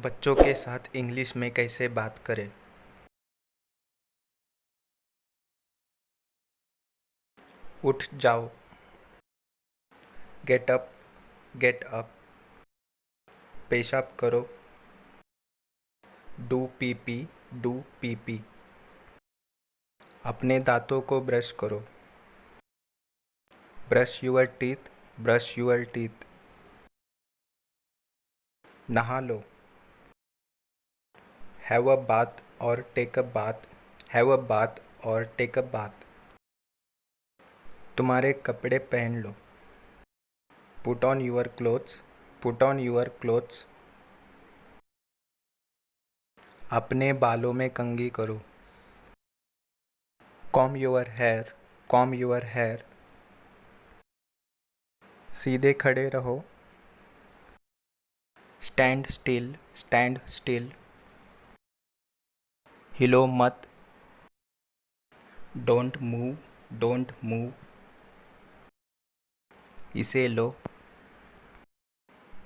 बच्चों के साथ इंग्लिश में कैसे बात करें। उठ जाओ। Get up, get up. पेशाब करो। Do pee pee, do pee pee. अपने दांतों को ब्रश करो। Brush your teeth, brush your teeth. नहा लो। हैव अ बाथ और take a bath, have a bath और टेक अ बाथ। तुम्हारे कपड़े पहन लो। Put on your clothes, put on your clothes. अपने बालों में कंघी करो। Comb your hair, comb your hair. सीधे खड़े रहो। Stand still, stand still. हिलो मत। Don't move, don't move. इसे लो।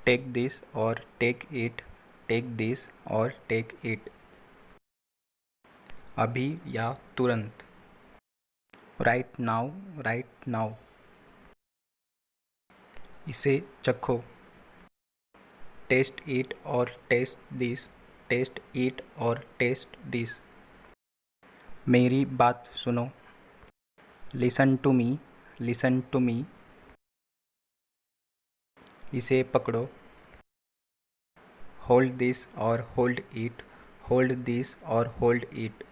टेक दिस और टेक इट, टेक दिस और टेक इट। अभी या तुरंत। Right now, right now. इसे चखो। टेस्ट इट और टेस्ट दिस, टेस्ट इट और टेस्ट दिस। मेरी बात सुनो। Listen to me, listen to me. इसे पकड़ो। होल्ड दिस और होल्ड इट, होल्ड दिस और होल्ड इट।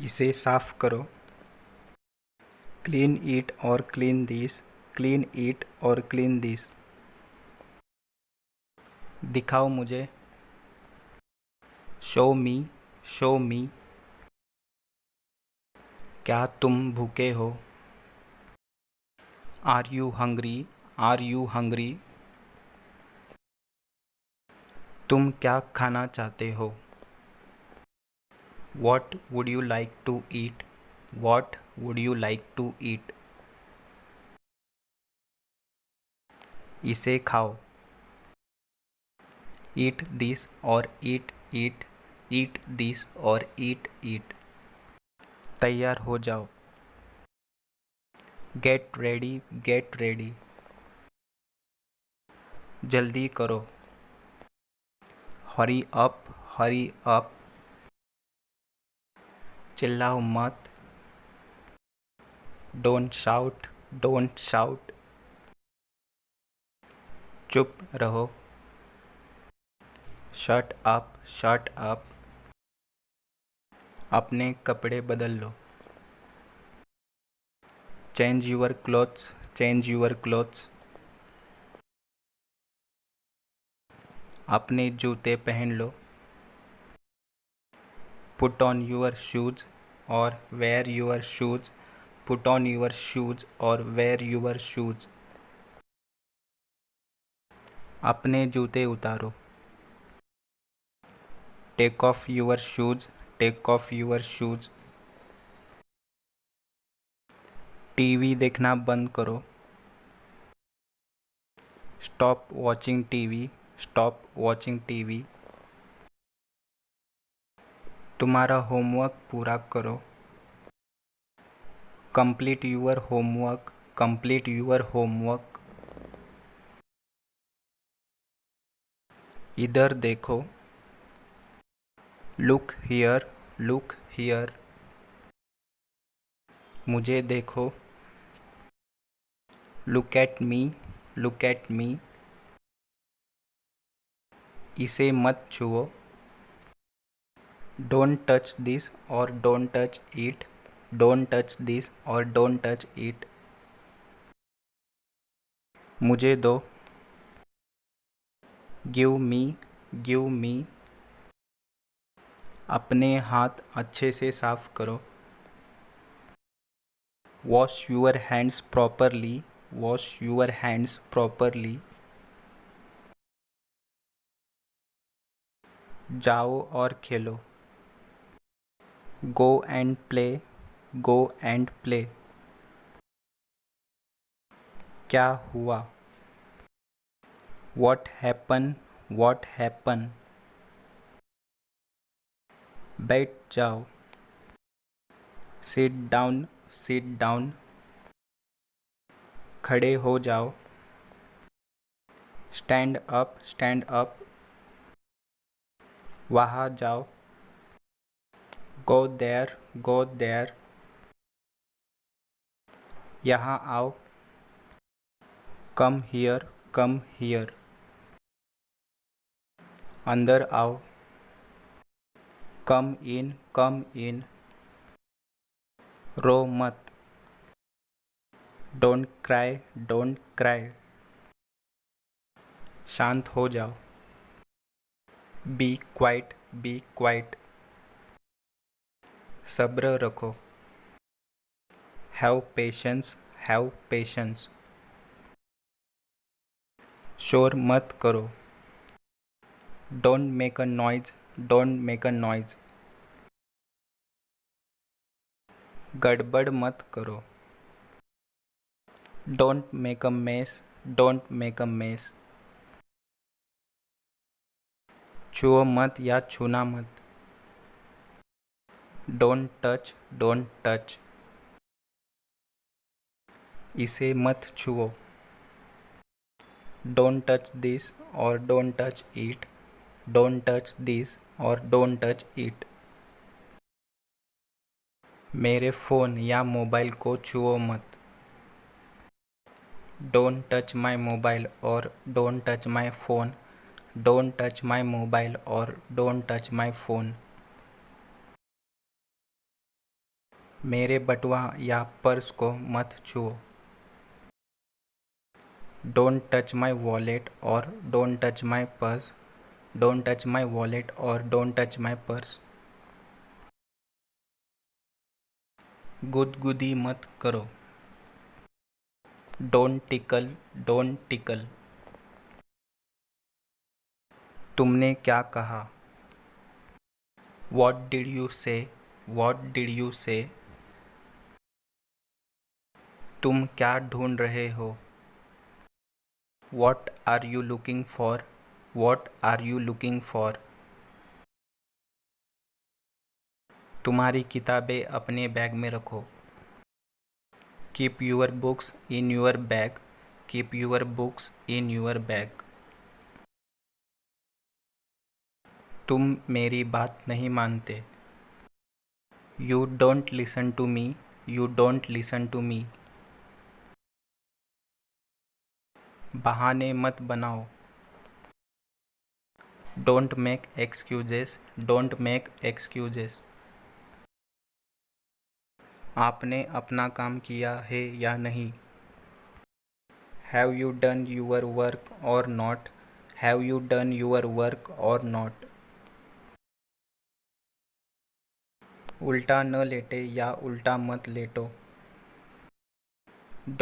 इसे साफ करो। क्लीन इट और क्लीन दिस, क्लीन इट और क्लीन दिस। दिखाओ मुझे। Show me, show me. क्या तुम भूखे हो। Are you hungry, are you hungry. तुम क्या खाना चाहते हो। What would you like to eat, what would you like to eat. इसे खाओ। ईट दिस और ईट ईट, ईट दिस और ईट ईट। तैयार हो जाओ। Get ready, get ready. जल्दी करो। Hurry up, hurry up. चिल्लाओ मत। Don't shout, don't shout. चुप रहो। Shut up, shut up. अपने कपड़े बदल लो। Change your clothes, change your clothes. अपने जूते पहन लो। पुट ऑन यूअर शूज और wear your shoes, put on your shoes और वेयर यूअर शूज। अपने जूते उतारो। Take off your shoes, take off your shoes. TV देखना बंद करो। Stop watching TV, stop watching TV. तुम्हारा होमवर्क पूरा करो। Complete your homework, complete your homework. इधर देखो। Look here, look here. मुझे देखो। Look at me, look at me. इसे मत छुओ। डोंट टच दिस और don't touch it, don't touch this और डोंट टच इट। मुझे दो। Give me, give me. अपने हाथ अच्छे से साफ करो। Wash your hands properly, wash your hands properly. जाओ और खेलो। Go and play, go and play. क्या हुआ। What happen, What happened? बैठ जाओ. Sit down. Sit down. खड़े हो जाओ. Stand up. Stand up. वहाँ जाओ. Go there. Go there. यहाँ आओ. Come here. Come here. अंदर आओ. Come in. Come in. रो मत. Don't cry. Don't cry. शांत हो जाओ. Be quiet. Be quiet. सब्र रखो. Have patience. Have patience. शोर मत करो. Don't make a noise. Don't make a noise. गड़बड़ मत करो. Don't make a mess. Don't make a mess. छुओ मत या छूना मत. Don't touch. Don't touch. इसे मत छुओ. Don't touch this or don't touch it. Don't touch this or don't touch it. मेरे फ़ोन या मोबाइल को छुओ मत. Don't touch my mobile or don't touch my phone. Don't touch my mobile or don't touch my phone. मेरे बटुआ या purse को मत छुओ. Don't touch my wallet or don't touch my purse. Don't touch my wallet or don't touch my purse. गुदगुदी मत करो. Don't tickle. Don't tickle. तुमने क्या कहा? What did you say? What did you say? तुम क्या ढूंढ रहे हो? What are you looking for? What are you looking for? तुम्हारी किताबें अपने बैग में रखो. Keep your books in your bag. Keep your books in your bag. तुम मेरी बात नहीं मानते. You don't listen to me. You don't listen to me. बहाने मत बनाओ. Don't make excuses. Don't make excuses. आपने अपना काम किया है या नहीं? Have you done your work or not? Have you done your work or not? उल्टा न लेटे या उल्टा मत लेटो.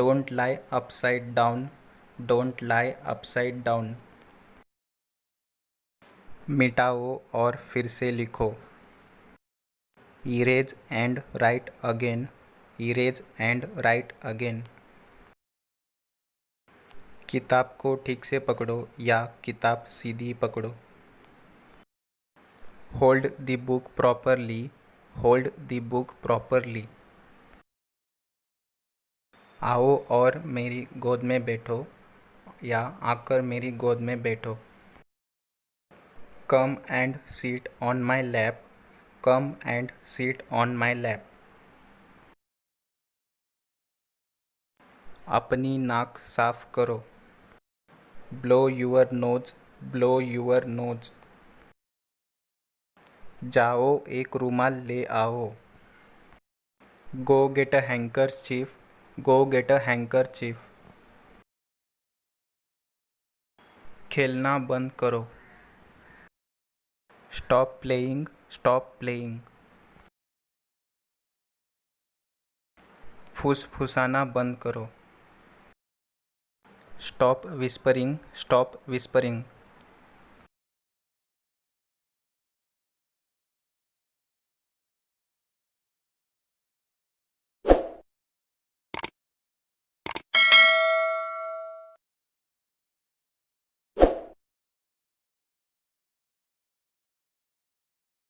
Don't lie upside down. Don't lie upside down. मिटाओ और फिर से लिखो. Erase and write again. Erase and write again. किताब को ठीक से पकड़ो या किताब सीधी पकड़ो. Hold the book properly. Hold the book properly. आओ और मेरी गोद में बैठो या आकर मेरी गोद में बैठो. Come and sit on my lap. Come and sit on my lap. अपनी नाक साफ करो. Blow your nose. Blow your nose. जाओ एक रुमाल ले आओ. Go get a handkerchief. Go get a handkerchief. खेलना बंद करो. Stop playing. Stop playing. फुसफुसाना बंद करो. Stop whispering. Stop whispering.